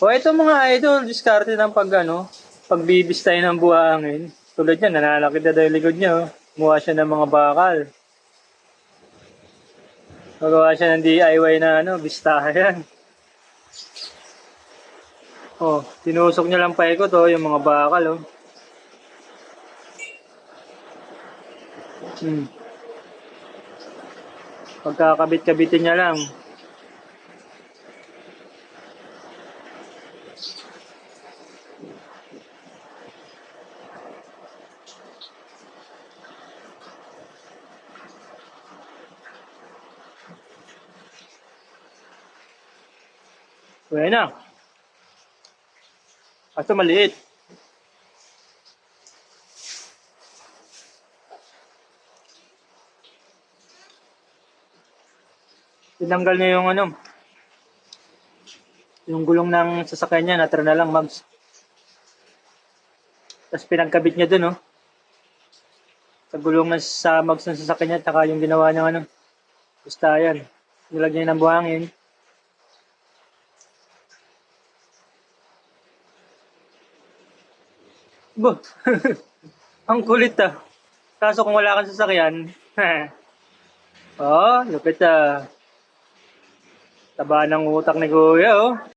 O ito mga idol, diskarte ng pagbibis tayo ng buhangin. Tulad yan, nananakit na daw yung likod niya. Oh. Kumuha siya ng mga bakal. Magawa siya ng DIY na bistahan. Oh, tinusok niya lang paikot yung mga bakal oh. Pagkakabit-kabitin niya lang. Buena. Kaso maliit. Tinanggal niya yung gulong ng sasakyan niya, natira na lang mags. Tapos pinagkabit niya dun sa gulong sa mags ng sasakyan niya, taka yung ginawa niya basta yan. Nilagyan niya ng buhangin. Bo, ang kulit Kaso kung wala kang sasakyan, lupit Taba ng utak ni Kuya